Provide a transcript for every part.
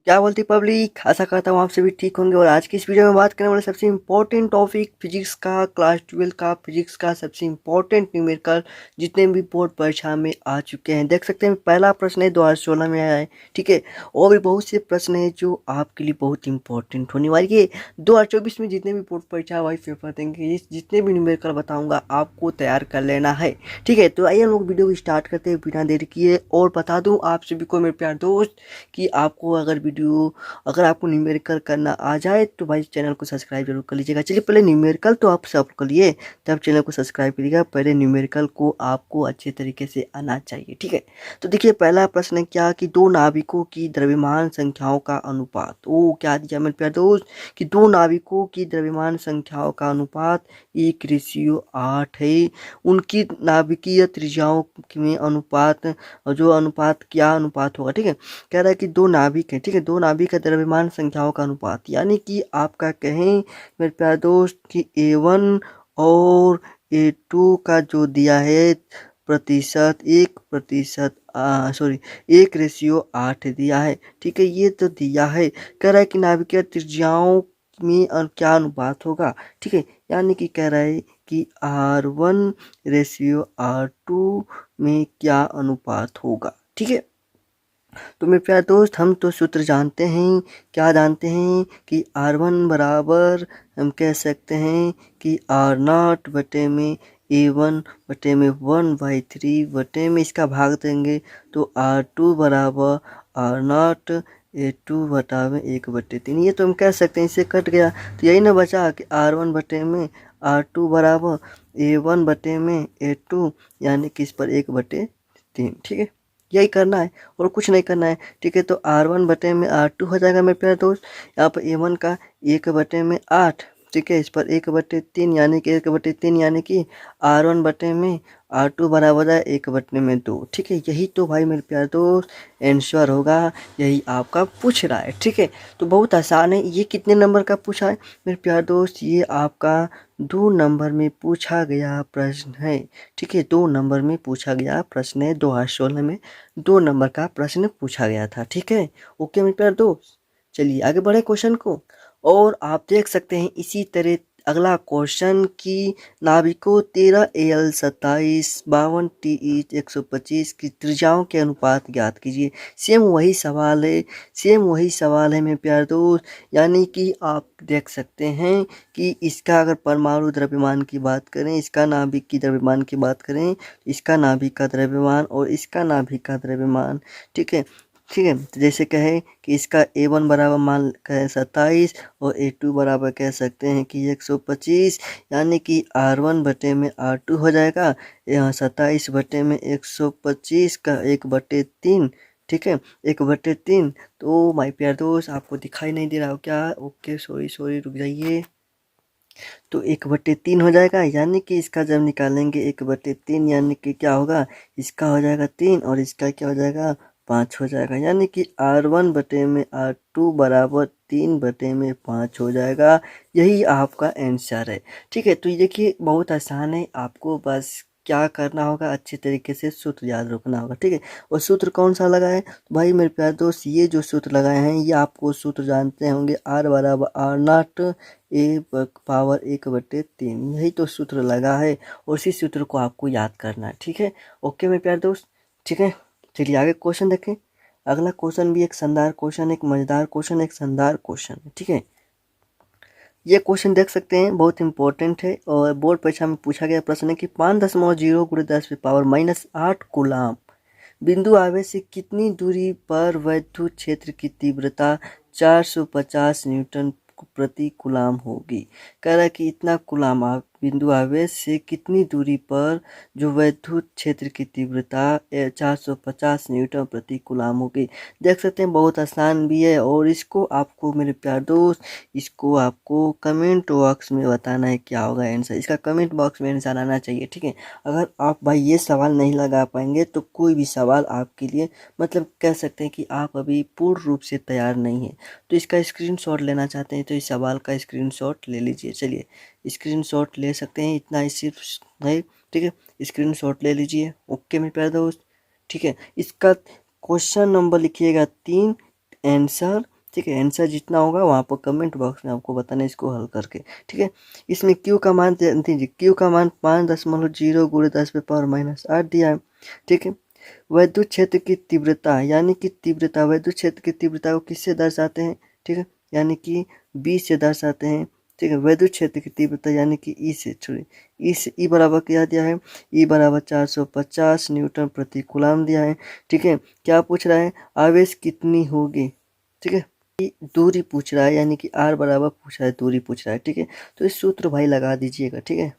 क्या बोलती पब्लिक, आशा करता हूँ आप सभी ठीक होंगे। और आज की इस वीडियो में बात करने वाले सबसे इम्पोर्टेंट टॉपिक फिजिक्स का, क्लास 12 का फिजिक्स का सबसे इम्पोर्टेंट न्यूमेरिकल जितने भी बोर्ड परीक्षा में आ चुके हैं। देख सकते हैं पहला प्रश्न है 2016 में आया है, ठीक है। और भी बहुत से प्रश्न हैं जो आपके लिए बहुत इंपॉर्टेंट होने वाली है। 2024 में जितने भी बोर्ड परीक्षा वाइज पेपर देंगे, जितने भी न्यूमेरिकल बताऊँगा आपको तैयार कर लेना है, ठीक है। तो आइए हम लोग वीडियो को स्टार्ट करते हैं बिना देरी किए। और बता दूँ आप सभी को मेरे प्यार दोस्त कि आपको अगर आपको न्यूमेरिकल करना आ जाए तो भाई चैनल को सब्सक्राइब जरूर कर लीजिएगा। चलिए पहले न्यूमेरिकल तो आप सब कर लिए, तब चैनल को सब्सक्राइब करिएगा। पहले न्यूमेरिकल को आपको अच्छे तरीके से आना चाहिए, ठीक है। तो देखिए पहला प्रश्न है क्या कि दो नाविकों की द्रव्यमान संख्याओं का अनुपात। ओ क्या दिया मेरे प्यारे दोस्त कि दो नाविकों की द्रव्यमान संख्याओं का अनुपात 1:8 है। उनकी नाभिकीय त्रिज्याओं में अनुपात, और जो अनुपात क्या अनुपात होगा, ठीक है। कह रहा है कि दो नाभिक हैं, ठीक है। दो नाभिक का द्रव्यमान संख्याओं का अनुपात, यानी कि आपका कहें मेरे प्यारे दोस्त कि A1 और A2 का जो दिया है प्रतिशत, 1%, सॉरी 1:8 दिया है, ठीक है। ये तो दिया है। कह रहा है कि नाभिकीय त्रिज्याओं में क्या अनुपात होगा, ठीक है। यानी कि कह रहा है कि R1:R2 में क्या अनुपात होगा, ठीक है। तो मेरे प्यारे दोस्त हम तो सूत्र जानते हैं, क्या जानते हैं कि R1 बराबर हम कह सकते हैं कि R0 बटे में A1 बटे में 1/3 बटे में इसका भाग देंगे तो R2 बराबर R0 A2 बटा में 1/3। ये तो हम कह सकते हैं, इससे कट गया तो यही ना बचा कि R1 बटे में R2 बराबर A1 बटे में A2, यानी कि इस पर 1/3, ठीक है। यही करना है और कुछ नहीं करना है, ठीक है। तो R1 बटे में R2 हो जाएगा मेरे प्यारे दोस्त। यहाँ पर A1 का 1/8, ठीक है। इस पर 1/3 यानी कि 1/3 यानी कि R1 बटे में R2 बराबर है 1/2, ठीक है। यही तो भाई मेरे प्यारे दोस्त आंसर होगा, यही आपका पूछ रहा है, ठीक है। तो बहुत आसान है। ये कितने नंबर का पूछा है मेरे प्यारे दोस्त? ये आपका 2 नंबर में पूछा गया प्रश्न है, ठीक है। 2 नंबर में पूछा गया प्रश्न है। 2016 में 2 नंबर का प्रश्न पूछा गया था, ठीक है। ओके मेरे प्यारे दोस्त, चलिए आगे बढ़े क्वेश्चन को। और आप देख सकते हैं इसी तरह अगला क्वेश्चन की नाभिकों 13 Al 27 52 Te 125 की त्रिज्याओं के अनुपात ज्ञात कीजिए। सेम वही सवाल है, सेम वही सवाल है मेरे प्यारे दोस्त। यानी कि आप देख सकते हैं कि इसका अगर परमाणु द्रव्यमान की बात करें, इसका नाभिक की द्रव्यमान की बात करें, इसका नाभिक का द्रव्यमान और इसका नाभिक का द्रव्यमान, ठीक है, ठीक है। तो जैसे कहें कि इसका A1 बराबर मान कहें 27 और A2 बराबर कह सकते हैं कि 125, यानी कि R1 बटे में R2 हो जाएगा। यहाँ 27 बटे में 125 का 1/3, ठीक है, 1/3। तो माय प्यारे दोस्त आपको दिखाई नहीं दे रहा हो क्या? ओके सॉरी सॉरी, रुक जाइए। तो 1/3 हो जाएगा, यानी कि इसका जब निकालेंगे 1/3 यानी कि क्या होगा, इसका हो जाएगा 3 और इसका क्या हो जाएगा 5 हो जाएगा। यानी कि R1 बटे में R2 बराबर 3 बटे में 5 हो जाएगा। यही आपका आंसर है, ठीक है। तो ये देखिए बहुत आसान है, आपको बस क्या करना होगा, अच्छे तरीके से सूत्र याद रखना होगा, ठीक है। और सूत्र कौन सा लगा है भाई मेरे प्यारे दोस्त? ये जो सूत्र लगाए हैं ये आपको सूत्र जानते होंगे, R बराबर R0 A 1/3, यही तो सूत्र लगा है और इसी सूत्र को आपको याद करना है, ठीक है। ओके मेरे प्यारे दोस्त, ठीक है। चलिए आगे क्वेश्चन देखें। अगला क्वेश्चन भी एक शानदार क्वेश्चन, एक मजेदार क्वेश्चन, एक शानदार क्वेश्चन है, ठीक है। ये क्वेश्चन देख सकते हैं बहुत इंपॉर्टेंट है और बोर्ड परीक्षा में पूछा गया प्रश्न है कि 5.0 × 10⁻⁸ कूलाम बिंदु आवेश से कितनी दूरी पर वैद्युत क्षेत्र की तीव्रता 450 न्यूटन प्रति कूलाम होगी। कह रहा है कि इतना कूलाम बिंदु आवेश से कितनी दूरी पर जो वैद्युत क्षेत्र की तीव्रता 450 न्यूटन प्रति कूलाम होगी। देख सकते हैं बहुत आसान भी है और इसको आपको मेरे प्यार दोस्त, इसको आपको कमेंट बॉक्स में बताना है क्या होगा आंसर। इसका कमेंट बॉक्स में आंसर आना चाहिए, ठीक है। अगर आप भाई ये सवाल नहीं लगा पाएंगे तो कोई भी सवाल आपके लिए मतलब कह सकते हैं कि आप अभी पूर्ण रूप से तैयार नहीं है। तो इसका स्क्रीनशॉट लेना चाहते हैं तो इस सवाल का स्क्रीनशॉट ले लीजिए। चलिए स्क्रीनशॉट ले सकते हैं, इतना ही सिर्फ है, ठीक है। स्क्रीनशॉट ले लीजिए। ओके मेरे प्यारे दोस्त, ठीक है। इसका क्वेश्चन नंबर लिखिएगा 3, आंसर ठीक है। आंसर जितना होगा वहाँ पर कमेंट बॉक्स में आपको बताना है इसको हल करके, ठीक है। इसमें क्यू का मान दीजिए, क्यू का मान 5.0 गुणे 10⁻⁻8 दिया है, ठीक है। विद्युत क्षेत्र की तीव्रता यानी कि तीव्रता, विद्युत क्षेत्र की तीव्रता को किससे दर्शाते हैं, ठीक है, यानी कि बी से दर्शाते हैं, ठीक है। विद्युत क्षेत्र की तीव्रता यानी कि ई से, छोड़िए ई से, ई बराबर क्या दिया है, ई बराबर 450 न्यूटन प्रति कूलम दिया है, ठीक है। क्या पूछ रहा है, आवेश कितनी होगी, ठीक है। दूरी पूछ रहा है यानी कि आर बराबर पूछ रहा है, दूरी पूछ रहा है, ठीक है। तो इस सूत्र भाई लगा दीजिएगा, ठीक है।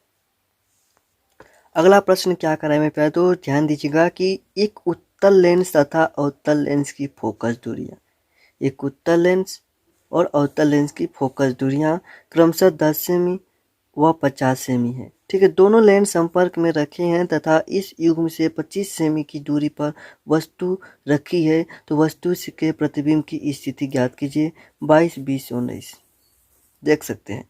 अगला प्रश्न क्या करा है मेरे प्यारे, तो ध्यान दीजिएगा कि एक उत्तल लेंस तथा अवतल लेंस की फोकस दूरियां, एक उत्तल लेंस और अवतल लेंस की फोकस दूरियां क्रमशः 10 सेमी व 50 सेमी है, ठीक है। दोनों लेंस संपर्क में रखे हैं तथा इस युग्म से 25 सेमी की दूरी पर वस्तु रखी है, तो वस्तु के प्रतिबिंब की स्थिति ज्ञात कीजिए, 22, 20, 19 देख सकते हैं,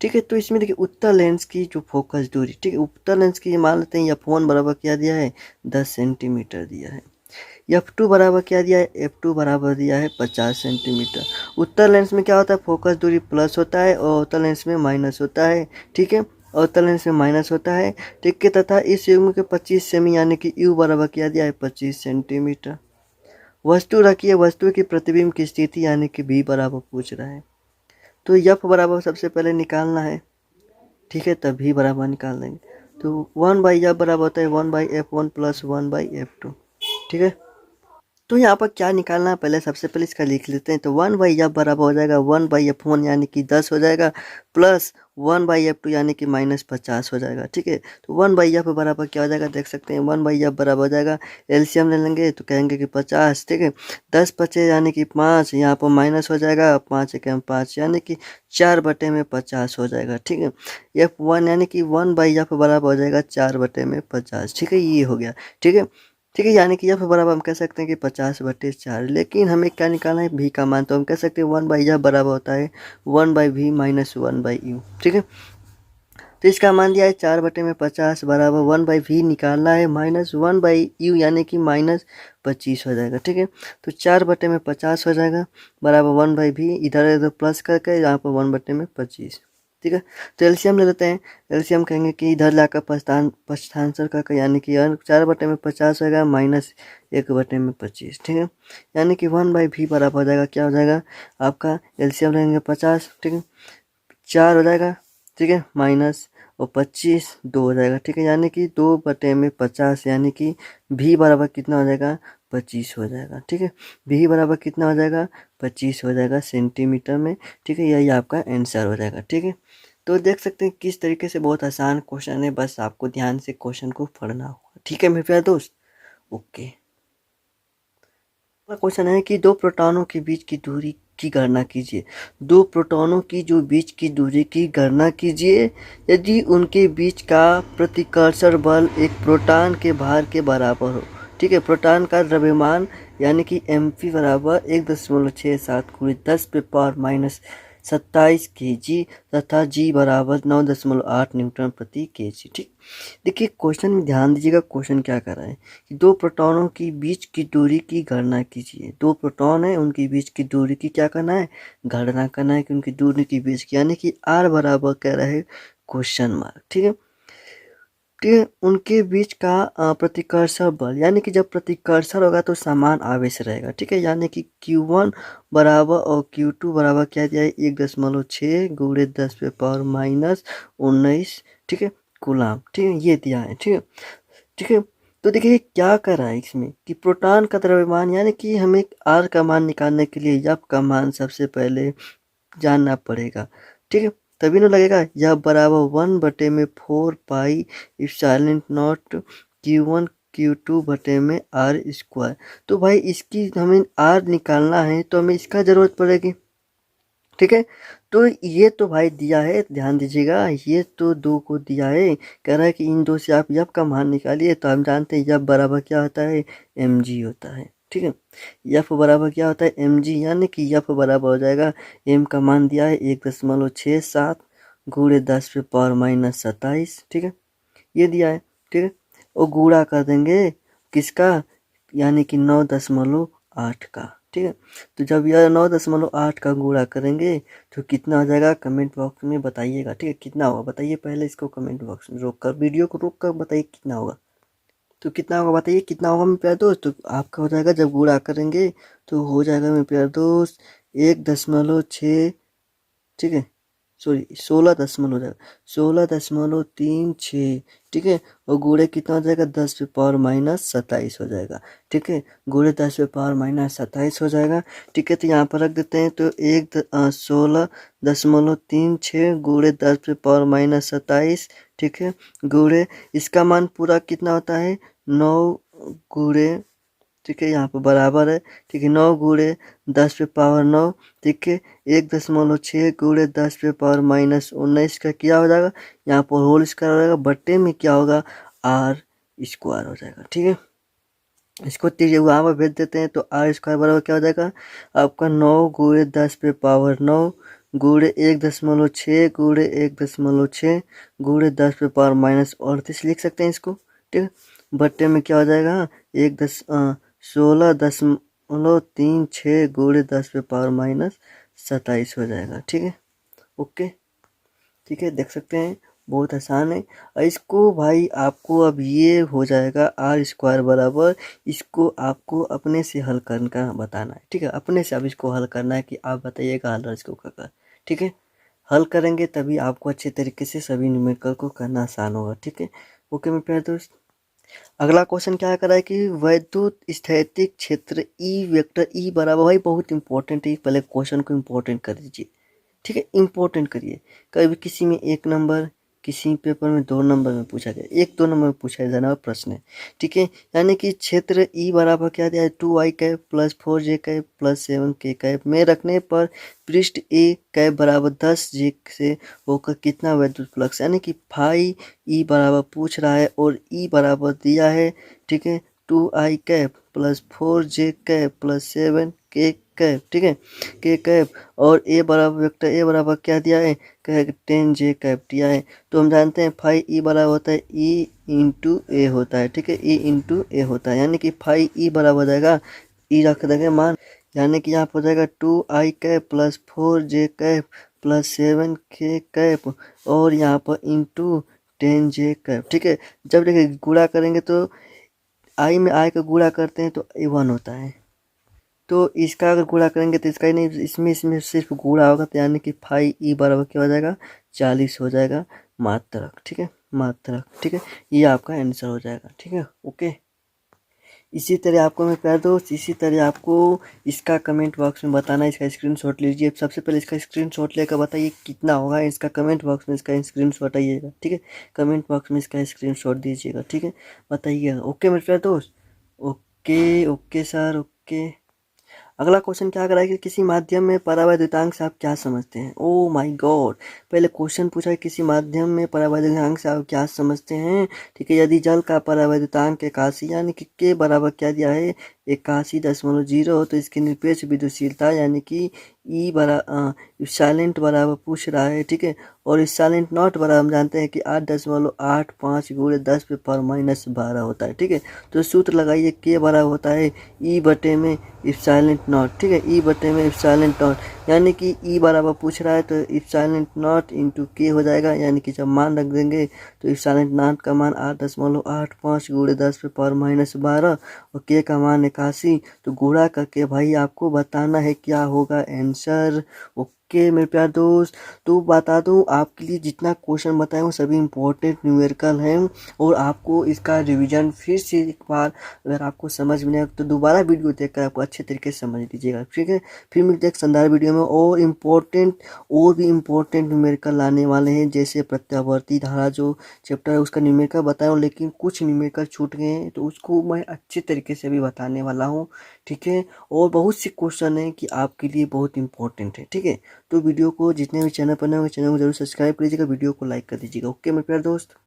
ठीक है। तो इसमें देखिए उत्तल लेंस की जो फोकस दूरी, ठीक है, उत्तल लेंस की मान लेते हैं f1 बराबर क्या दिया है, 10 सेंटीमीटर दिया है। f2 बराबर क्या दिया है, f2 बराबर दिया है 50 सेंटीमीटर। उत्तल लेंस में क्या होता है, फोकस दूरी प्लस होता है और अवतल लेंस में माइनस होता है, ठीक है, अवतल लेंस में माइनस होता है, ठीक है। तथा इस युग्म के 25 सेमी यानी कि u बराबर क्या दिया है, 25 सेंटीमीटर। वस्तु रखी है, वस्तु की प्रतिबिंब की स्थिति यानी कि v बराबर पूछ रहा है, तो f बराबर सबसे पहले निकालना है, ठीक है, तब भी बराबर निकाल देंगे। तो 1/f बराबर होता है 1/f1 प्लस 1/f2, ठीक है। तो यहाँ पर क्या निकालना है, पहले सबसे पहले इसका लिख लेते हैं। तो 1/f बराबर हो जाएगा 1/f1 यानी कि 10 हो जाएगा, प्लस 1/f2 यानी कि -50 हो जाएगा, ठीक है। तो 1/f बराबर क्या हो जाएगा, देख सकते हैं 1/f बराबर हो जाएगा, एलसीएम ले लेंगे तो कहेंगे कि 50, ठीक है। 10 पचे यानी कि 5, यहाँ पर माइनस हो जाएगा, 5 एकम 5 यानी कि 4/50 हो जाएगा, ठीक है। f1 यानी कि 1/f बराबर हो जाएगा 4/50, ठीक है, ये हो गया, ठीक है, ठीक है। यानी कि f बराबर हम कह सकते हैं कि 50/4, लेकिन हमें क्या निकालना है, v का मान, तो हम कह सकते हैं 1/f बराबर होता है 1/v माइनस 1/u, ठीक है। तो इसका मान दिया है 4/50 बराबर 1/v निकालना है माइनस 1/u यानी कि -25 हो जाएगा, ठीक है। तो 4/50 हो जाएगा बराबर 1/v, इधर इधर प्लस करके यहाँ पर 1/25, ठीक है। तो एलसीएम ले लेते हैं, एलसीएम कहेंगे कि इधर लाकर पक्षांतर का यानी कि 4/50 होगा माइनस 1/25, ठीक है। यानी कि 1/v बराबर हो जाएगा, क्या हो जाएगा आपका, एलसीएम लेंगे 50, ठीक है, 4 हो जाएगा, ठीक है, माइनस और 25 2 हो जाएगा, ठीक है। यानी कि 2/50 यानी कि v बराबर कितना हो जाएगा, 25 हो जाएगा, ठीक है। v बराबर कितना हो जाएगा, 25 हो जाएगा सेंटीमीटर में, ठीक है। यही आपका आंसर हो जाएगा, ठीक है। तो देख सकते हैं किस तरीके से बहुत आसान क्वेश्चन है, बस आपको ध्यान से क्वेश्चन को पढ़ना होगा, ठीक है मेरे प्यारे दोस्त। ओके, क्वेश्चन है कि दो प्रोटॉनों के बीच की दूरी की गणना कीजिए। दो प्रोटॉनों की जो बीच की दूरी की गणना कीजिए यदि उनके बीच का प्रतिकर्षण बल एक प्रोटॉन के भार के बराबर हो, ठीक है। प्रोटॉन का द्रव्यमान यानी कि mp बराबर 1.67 × 10⁻⁻27 kg तथा g बराबर 9.8 न्यूटन प्रति kg, ठीक। देखिए क्वेश्चन में ध्यान दीजिएगा, क्वेश्चन क्या कर रहा है कि दो प्रोटॉनों की बीच की दूरी की गणना कीजिए। दो प्रोटॉन है, उनकी बीच की दूरी की क्या करना है, गणना करना है कि उनकी दूरी की बीच की, यानी कि r बराबर कह रहा है क्वेश्चन मार्क, ठीक है, ठीक है। उनके बीच का प्रतिकर्षण बल यानी कि जब प्रतिकर्षण होगा तो समान आवेश रहेगा, ठीक है। यानी कि Q1 बराबर और Q2 बराबर क्या दिया है, 1.6 × 10⁻⁻19, ठीक है, कूलम, ठीक है, ये दिया है, ठीक है, ठीक है। तो देखिए क्या कर रहा है इसमें कि प्रोटॉन का द्रव्यमान यानी कि हमें r का मान निकालने के लिए f का मान सबसे पहले जानना पड़ेगा, ठीक है, तभी ना लगेगा। यह बराबर 1/4 पाई ε0 Q1 Q2 बटे में r²। तो भाई इसकी हमें r निकालना है तो हमें इसका ज़रूरत पड़ेगी, ठीक है। तो ये तो भाई दिया है, ध्यान दीजिएगा, ये तो 2 को दिया है, कह रहा है कि इन दो से आप f का मान निकालिए। तो हम जानते हैं f बराबर क्या होता है, mg होता है, ठीक है। f बराबर क्या होता है, mg, यानी कि f बराबर हो जाएगा, m का मान दिया है 1.67 × 10⁻⁻27, ठीक है, ये दिया है, ठीक है। और गुणा कर देंगे किसका, यानी कि 9.8 का, ठीक है। तो जब यह 9.8 का गुणा करेंगे तो कितना हो जाएगा, कमेंट बॉक्स में बताइएगा। ठीक है, कितना होगा बताइए, पहले इसको कमेंट बॉक्स में रोक कर, वीडियो को रोक कर बताइए कितना होगा। तो कितना होगा बताइए, कितना होगा मेरे प्यारे दोस्त। तो आपका हो जाएगा, जब गुणा करेंगे तो हो जाएगा मेरे प्यारे दोस्त 1.6, ठीक है, सॉरी 16 हो जाएगा, 16.36, ठीक है। और गुणे कितना हो जाएगा, 10⁻⁻27 हो जाएगा। ठीक है, गुणे 10⁻⁻27 हो जाएगा। ठीक है, तो यहाँ पर रख देते हैं। तो 16.36 गुणे 10⁻⁻27, ठीक है, गुणे इसका मान पूरा कितना होता है 9 गुणे, ठीक है, यहाँ पर बराबर है। ठीक है, 9 गुणे 10⁻9, ठीक है, 1.6 गुणे 10⁻⁻19 का क्या हो जाएगा, यहाँ पर होल स्क्वायर हो जाएगा, बट्टे में क्या होगा आर स्क्वायर हो जाएगा। ठीक है, इसको तीसरे वहाँ पर भेज देते हैं। तो आर स्क्वायर बराबर क्या हो जाएगा आपका 9 गुणे 10⁻9 गुणे 1.6 गुणे 1.6 गुणे 10⁻⁻38 लिख सकते हैं इसको। ठीक है, बट्टे में क्या हो जाएगा 16.36 गुणे 10⁻⁻27 हो जाएगा। ठीक है, ओके, ठीक है, देख सकते हैं बहुत आसान है। और इसको भाई आपको अब ये हो जाएगा आर स्क्वायर बराबर, इसको आपको अपने से हल करने का बताना है। ठीक है, अपने से अब इसको हल करना है कि आप बताइएगा हल इसको कर। ठीक है, हल करेंगे तभी आपको अच्छे तरीके से सभी न्यूमेरिकल को करना आसान होगा। ठीक है, ओके मेरे प्यारे दोस्त। अगला क्वेश्चन क्या करा है कि वैद्युत स्थैतिक क्षेत्र ई वेक्टर ई बराबर, भाई बहुत इंपॉर्टेंट है, पहले क्वेश्चन को इंपॉर्टेंट कर दीजिए। ठीक है, इंपॉर्टेंट करिए। कभी किसी में 1 नंबर, किसी पेपर में 2 नंबर में पूछा गया, 1-2 नंबर में पूछा जाने वाला प्रश्न है। ठीक है, यानी कि क्षेत्र ई बराबर क्या दिया है 2i cap plus 4j cap plus 7k cap में रखने पर पृष्ठ ए कैप बराबर 10j से होकर कितना वैद्युत फ्लक्स, यानी कि फाई ई बराबर पूछ रहा है और ई बराबर दिया है। ठीक है, 2i cap plus 4j cap plus 7k cap, ठीक है, के कैप, और ए बराबर वेक्टर ए बराबर क्या दिया है 10j कैप दिया है। तो हम जानते हैं फाई ई बराबर होता है ई इंटू ए होता है। ठीक है, ई इंटू ए होता है, यानी कि फाई ई बराबर हो जाएगा, ई रख देंगे मान, यानी कि यहाँ पर हो जाएगा 2i cap plus 4j cap plus 7k cap और यहाँ पर इंटू 10j कैप। ठीक है, जब देखिए गुणा करेंगे तो आई में आई का गुणा करते हैं तो A1 होता है, तो इसका अगर गुणा करेंगे तो इसका ही नहीं, इसमें सिर्फ गुणा होगा, तो यानी कि फाई ई बराबर क्या हो जाएगा 40 हो जाएगा मात्रक। ठीक है, मात्रक। ठीक है, ये आपका आंसर हो जाएगा। ठीक है, ओके। इसी तरह आपको मैं प्यार दोस्त, इसी तरह आपको इसका कमेंट बॉक्स में बताना है, इसका स्क्रीनशॉट लीजिए। सबसे पहले इसका स्क्रीनशॉट लेकर बताइए कितना होगा, इसका कमेंट बॉक्स में इसका स्क्रीनशॉट आइएगा। ठीक है, कमेंट बॉक्स में इसका स्क्रीनशॉट दीजिएगा। ठीक है, बताइएगा। ओके मेरे प्यार दोस्त, ओके ओके सर, ओके। अगला क्वेश्चन क्या करा है कि किसी माध्यम में परावैद्युतांक से आप क्या समझते हैं। ओ माय गॉड, पहले क्वेश्चन पूछा है किसी माध्यम में परावैद्युतांक से आप क्या समझते हैं। ठीक है, यदि जल का परावैद्युतांक 81 यानी कि के बराबर क्या दिया है 81.0 तो इसकी निरपेक्ष विद्युतशीलता यानी कि ई साइलेंट बराबर पूछ रहा है। ठीक है, और इस साइलेंट नॉट बराबर हम जानते हैं कि 8.85 गुणे 10⁻⁻12 होता है। ठीक है, तो सूत्र लगाइए के बराबर होता है ई बटे में इप्सिलॉन नॉट। ठीक है, ई बटे में इप्सिलॉन नॉट, यानी कि ई बराबर पूछ रहा है तो इप्सिलॉन नॉट इंटू के हो जाएगा, यानी कि जब मान रख देंगे तो इप्सिलॉन नॉट का मान 8.85 गुणे 10⁻⁻12 और के का मान 81, तो गुणा करके भाई आपको बताना है क्या होगा आंसर। ओके मेरे प्यार दोस्त, तो बता दूं आपके लिए जितना क्वेश्चन बताए वो सभी इंपॉर्टेंट न्यूमेरिकल हैं, और आपको इसका रिवीजन फिर से एक बार अगर आपको समझ में नहीं आए तो दोबारा वीडियो देखकर आपको अच्छे तरीके से समझ लीजिएगा। ठीक है, फिर मिलते हैं एक संदर्भ वीडियो में, और भी इम्पोर्टेंट न्यूमेरिकल लाने वाले हैं, जैसे प्रत्यावर्ती धारा जो चैप्टर है उसका न्यूमेरिकल बताया, लेकिन कुछ न्यूमेरिकल छूट गए हैं तो उसको मैं अच्छे तरीके से भी बताने वाला हूँ। ठीक है, और बहुत से क्वेश्चन हैं कि आपके लिए बहुत इंपॉर्टेंट है। ठीक है, तो वीडियो को जितने भी चैनल पर नए होंगे चैनल को जरूर सब्सक्राइब कीजिएगा, वीडियो को लाइक कर दीजिएगा। ओके मेरे प्यारे दोस्त।